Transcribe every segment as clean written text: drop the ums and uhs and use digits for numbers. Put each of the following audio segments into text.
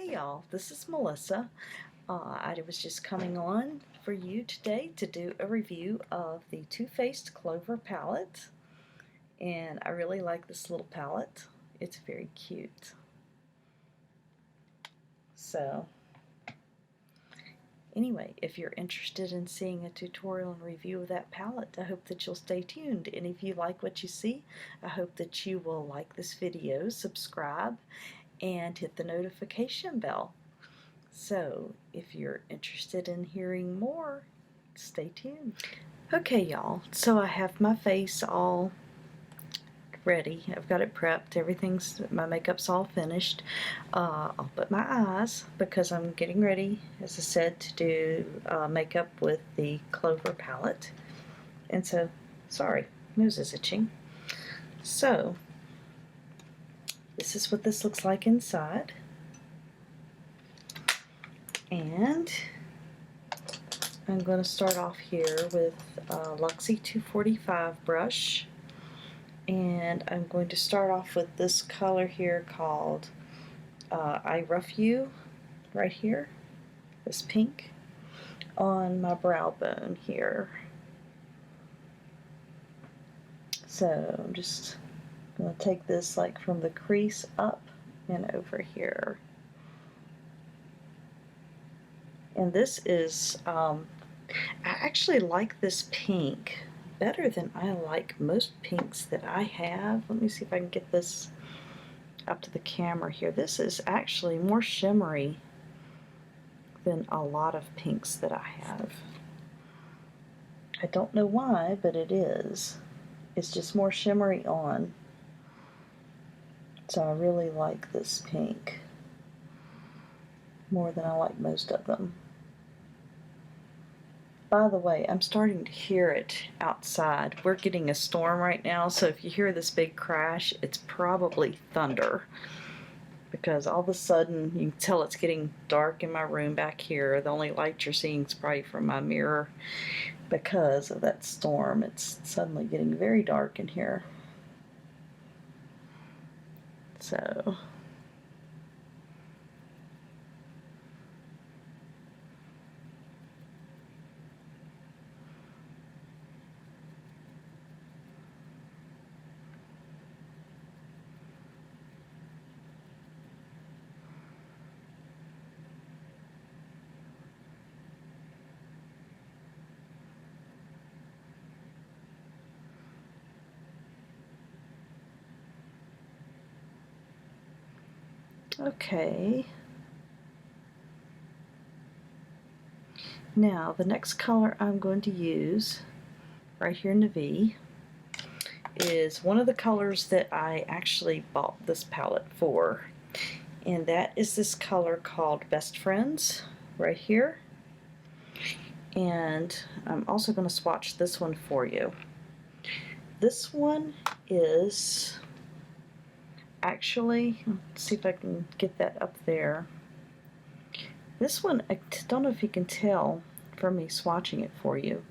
Hey y'all, this is Melissa. I was just coming on for you today to do a review of the Too Faced Clover Palette, and I really like this little palette. It's very cute. So anyway, if you're interested in seeing a tutorial and review of that palette, I hope that you'll stay tuned. And if you like what you see, I hope that you will like this video, subscribe, and hit the notification bell. So if you're interested in hearing more, stay tuned. Okay, y'all, so I have my face all ready. I've got it prepped. My makeup's all finished. I'll put my eyes because I'm getting ready, as I said, to do makeup with the Clover palette. And so, sorry, nose is itching. So, this is what this looks like inside. And I'm going to start off here with Luxie 245 brush, and I'm going to start off with this color here called I Rough You, right here, this pink, on my brow bone here. So I'm just going to take this like from the crease up and over here. And this is, I actually like this pink better than I like most pinks that I have. Let me see if I can get this up to the camera here. This is actually more shimmery than a lot of pinks that I have. I don't know why, but it is. It's just more shimmery on. So I really like this pink more than I like most of them. By the way, I'm starting to hear it outside. We're getting a storm right now, so if you hear this big crash, it's probably thunder. Because all of a sudden, you can tell it's getting dark in my room back here. The only light you're seeing is probably from my mirror because of that storm. It's suddenly getting very dark in here. So... okay. Now, the next color I'm going to use, right here in the V, is one of the colors that I actually bought this palette for. And that is this color called Best Friends, right here. And I'm also going to swatch this one for you. This one is actually, let's see if I can get that up there. This one, I don't know if you can tell from me swatching it for you.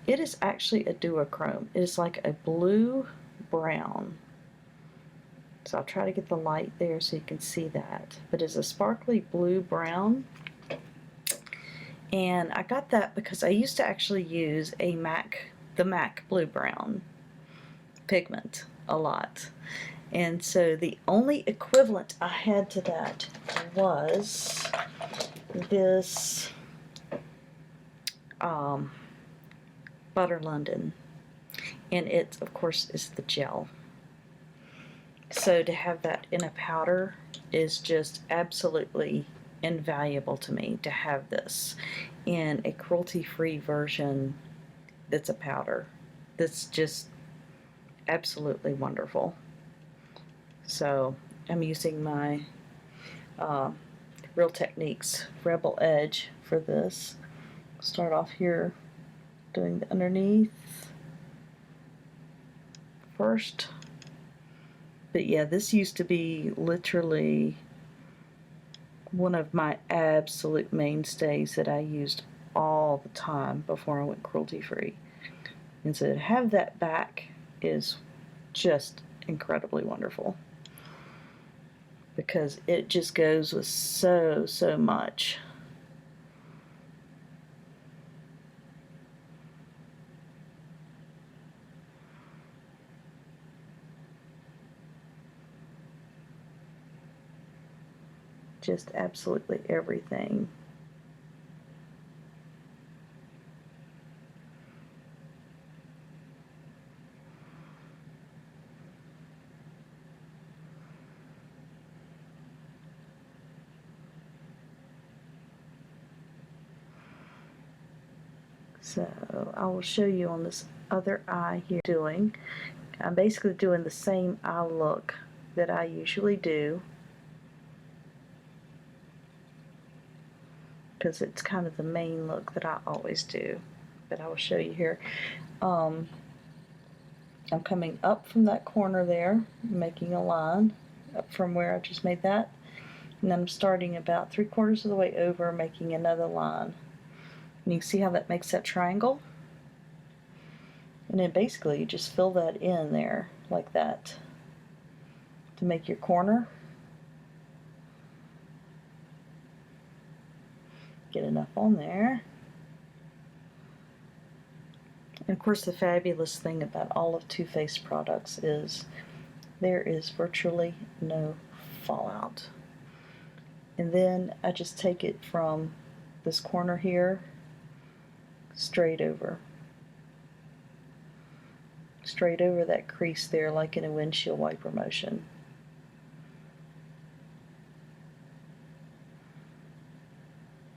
It is actually a duochrome. It is like a blue-brown. So I'll try to get the light there so you can see that. But it's a sparkly blue-brown. And I got that because I used to actually use the MAC blue-brown pigment a lot. And so the only equivalent I had to that was this Butter London, and it of course is the gel. So to have that in a powder is just absolutely invaluable to me, to have this in a cruelty-free version that's a powder. That's just absolutely wonderful. So I'm using my Real Techniques Rebel Edge for this. Start off here doing the underneath first. But yeah, this used to be literally one of my absolute mainstays that I used all the time before I went cruelty-free. And so to have that back is just incredibly wonderful. because it just goes with so much. Just absolutely everything. So I will show you on this other eye here doing. I'm basically doing the same eye look that I usually do, because it's kind of the main look that I always do. But I will show you here. I'm coming up from that corner there, making a line up from where I just made that, and then I'm starting about 3/4 of the way over, making another line. And you can see how that makes that triangle? And then basically you just fill that in there like that to make your corner. Get enough on there. And of course the fabulous thing about all of Too Faced products is there is virtually no fallout. And then I just take it from this corner here straight over that crease there, like in a windshield wiper motion.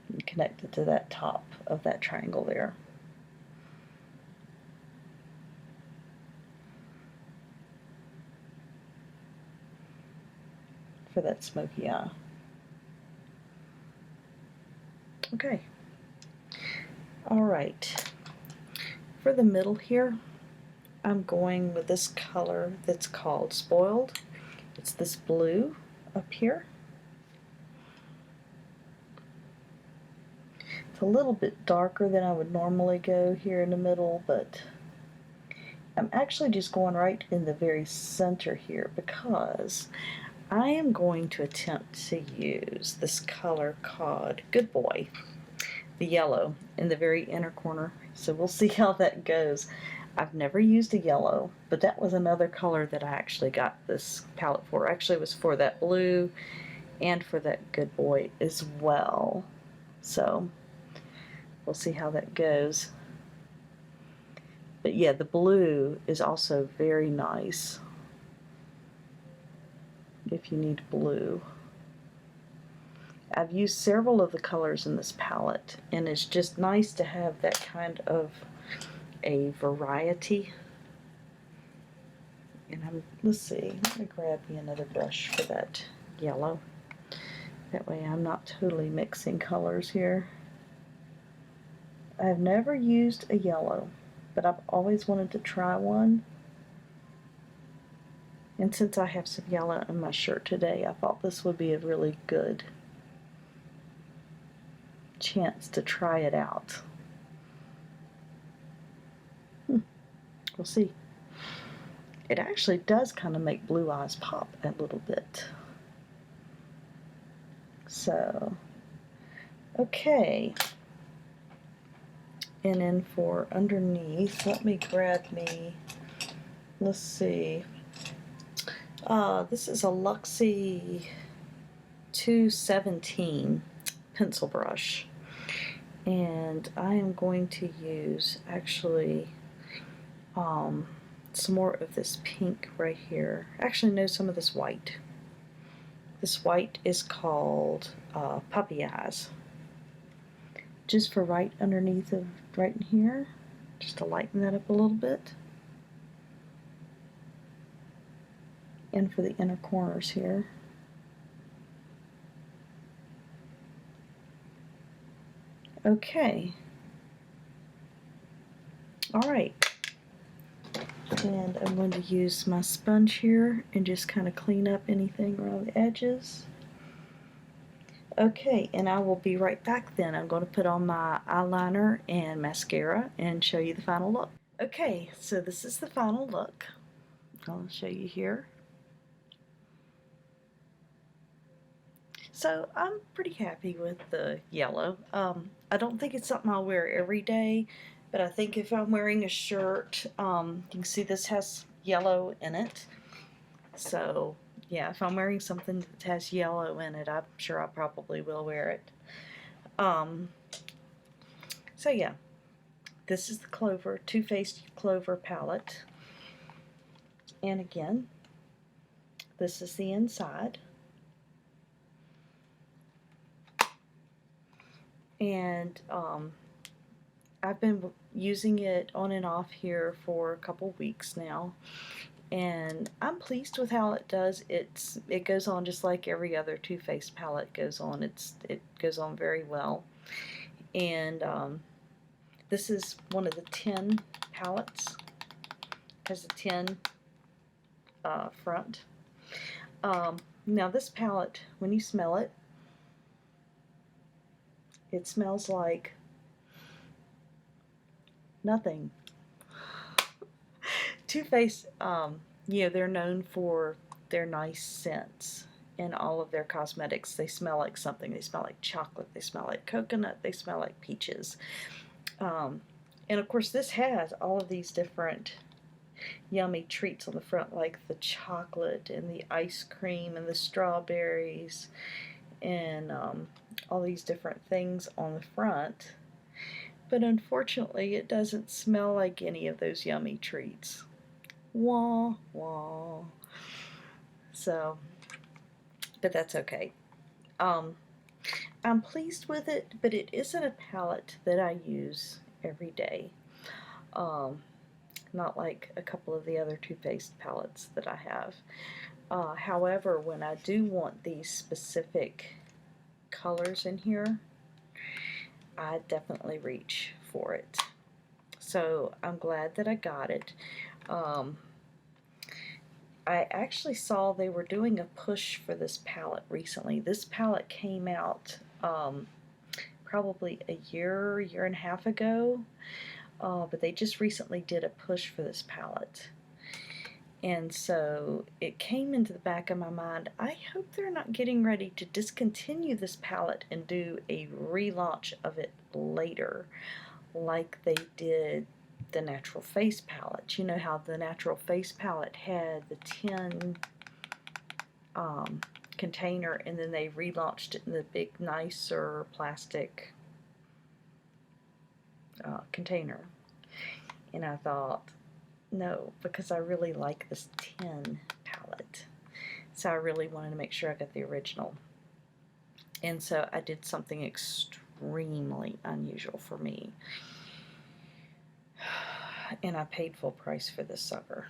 And connect it to that top of that triangle there. For that smoky eye. Okay. Alright. For the middle here, I'm going with this color that's called Spoiled. It's this blue up here. It's a little bit darker than I would normally go here in the middle, but I'm actually just going right in the very center here because I am going to attempt to use this color called Good Boy, the yellow, in the very inner corner. So we'll see how that goes. I've never used a yellow, but that was another color that I actually got this palette for. Actually, it was for that blue and for that Good Boy as well. So we'll see how that goes. But yeah, the blue is also very nice if you need blue. I've used several of the colors in this palette, and it's just nice to have that kind of a variety. And let's see, let me grab me another brush for that yellow. That way I'm not totally mixing colors here. I've never used a yellow, but I've always wanted to try one. And since I have some yellow in my shirt today, I thought this would be a really good chance to try it out. We'll see. It actually does kind of make blue eyes pop a little bit. So, okay. And then for underneath, let me grab me, let's see. This is a Luxie 217 pencil brush. And I am going to use actually some more of this pink right here. Actually, no, some of this white. This white is called Puppy Eyes. Just for right underneath of right in here, just to lighten that up a little bit. And for the inner corners here. Okay. Alright. And I'm going to use my sponge here and just kind of clean up anything around the edges. Okay, and I will be right back then. I'm going to put on my eyeliner and mascara and show you the final look. Okay, so this is the final look. I'll show you here. So I'm pretty happy with the yellow. I don't think it's something I'll wear every day, but I think if I'm wearing a shirt, you can see this has yellow in it. So yeah, if I'm wearing something that has yellow in it, I'm sure I probably will wear it. Um, so yeah, this is the Too Faced Clover Palette. And again, this is the inside. And I've been using it on and off here for a couple weeks now, and I'm pleased with how it does. It goes on just like every other Too Faced palette goes on. It goes on very well. And this is one of the 10 palettes. It has a 10 front. Now this palette, when you smell it, it smells like nothing. Too Faced, they're known for their nice scents in all of their cosmetics. They smell like something. They smell like chocolate. They smell like coconut. They smell like peaches. And of course, this has all of these different yummy treats on the front, like the chocolate and the ice cream and the strawberries and all these different things on the front. But unfortunately, it doesn't smell like any of those yummy treats. Wah, wah. So, but that's okay. I'm pleased with it, but it isn't a palette that I use every day. Not like a couple of the other Too Faced palettes that I have. However, when I do want these specific colors in here, I definitely reach for it. So I'm glad that I got it. I actually saw they were doing a push for this palette recently. This palette came out probably a year and a half ago, but they just recently did a push for this palette. And so it came into the back of my mind, I hope they're not getting ready to discontinue this palette and do a relaunch of it later, like they did the Natural Face palette. You know how the Natural Face palette had the 10 container, and then they relaunched it in the big, nicer plastic container. And I thought, no, because I really like this 10 palette. So I really wanted to make sure I got the original. And so I did something extremely unusual for me. And I paid full price for this sucker.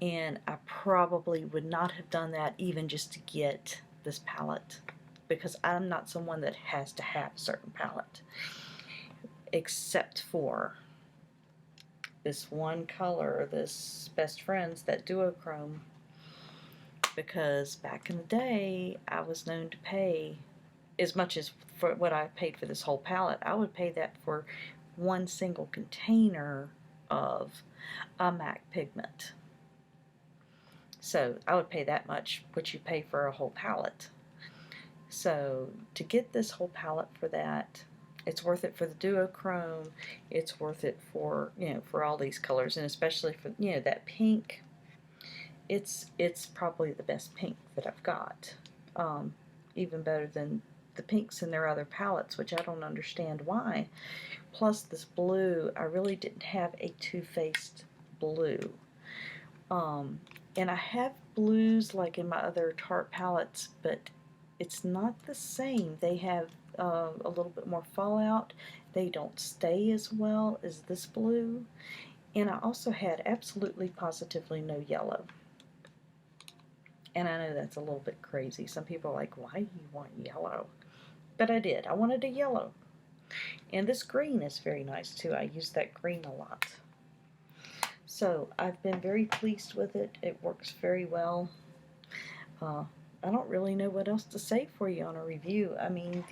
And I probably would not have done that even just to get this palette, because I'm not someone that has to have a certain palette, except for this one color, this Best Friends, that duochrome, because back in the day I was known to pay as much as for what I paid for this whole palette. I would pay that for one single container of a MAC pigment. So I would pay that much, what you pay for a whole palette. So to get this whole palette for that, it's worth it for the duochrome. It's worth it for, for all these colors, and especially for, that pink. It's probably the best pink that I've got. Even better than the pinks in their other palettes, which I don't understand why. Plus this blue, I really didn't have a Too Faced blue. And I have blues like in my other Tarte palettes, but it's not the same. They have a little bit more fallout. They don't stay as well as this blue. And I also had absolutely positively no yellow. And I know that's a little bit crazy. Some people are like, why do you want yellow? But I did. I wanted a yellow. And this green is very nice too. I use that green a lot. So I've been very pleased with it. It works very well. I don't really know what else to say for you on a review. I mean,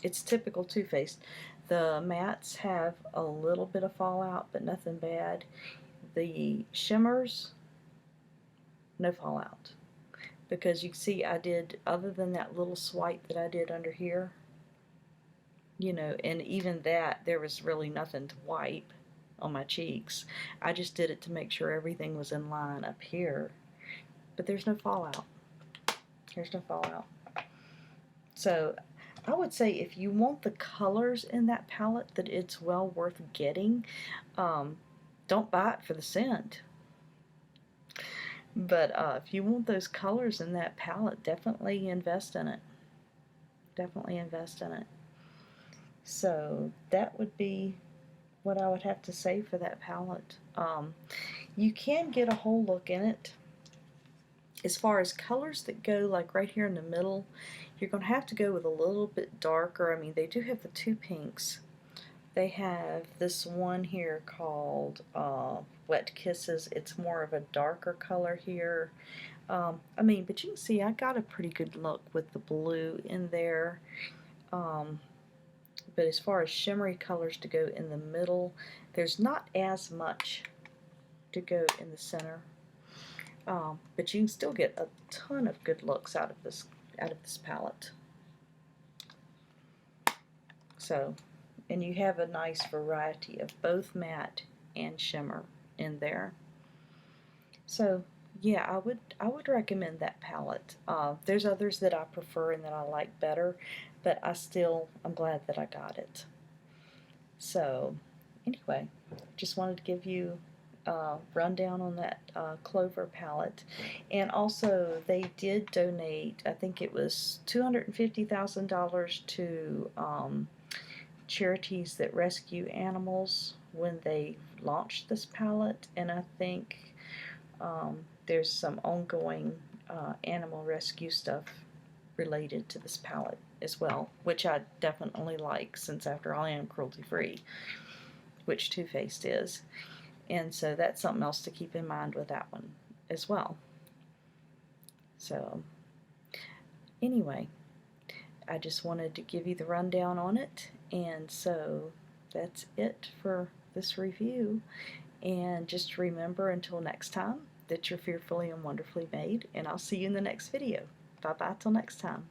it's typical Too Faced. The mattes have a little bit of fallout, but nothing bad. The shimmers, no fallout. because you see I did, other than that little swipe that I did under here, you know, and even that, there was really nothing to wipe on my cheeks. I just did it to make sure everything was in line up here. But there's no fallout. There's no fallout. So I would say if you want the colors in that palette, that it's well worth getting. Don't buy it for the scent. But if you want those colors in that palette, definitely invest in it. Definitely invest in it. So that would be what I would have to say for that palette. You can get a whole look in it. As far as colors that go, like right here in the middle, you're going to have to go with a little bit darker. I mean, they do have the two pinks. They have this one here called Wet Kisses. It's more of a darker color here. I mean, but you can see I got a pretty good look with the blue in there. But as far as shimmery colors to go in the middle, there's not as much to go in the center. But you can still get a ton of good looks out of this palette. So, and you have a nice variety of both matte and shimmer in there. So yeah, I would recommend that palette. There's others that I prefer and that I like better, but I'm glad that I got it. So anyway, just wanted to give you a rundown on that Clover palette. And also they did donate, I think it was $250,000 to charities that rescue animals when they launched this palette, and I think there's some ongoing animal rescue stuff related to this palette as well, which I definitely like, since after all I am cruelty free, which Too Faced is. And so that's something else to keep in mind with that one as well. So anyway, I just wanted to give you the rundown on it, and so that's it for this review. And just remember, until next time, that you're fearfully and wonderfully made, and I'll see you in the next video. Bye bye till next time.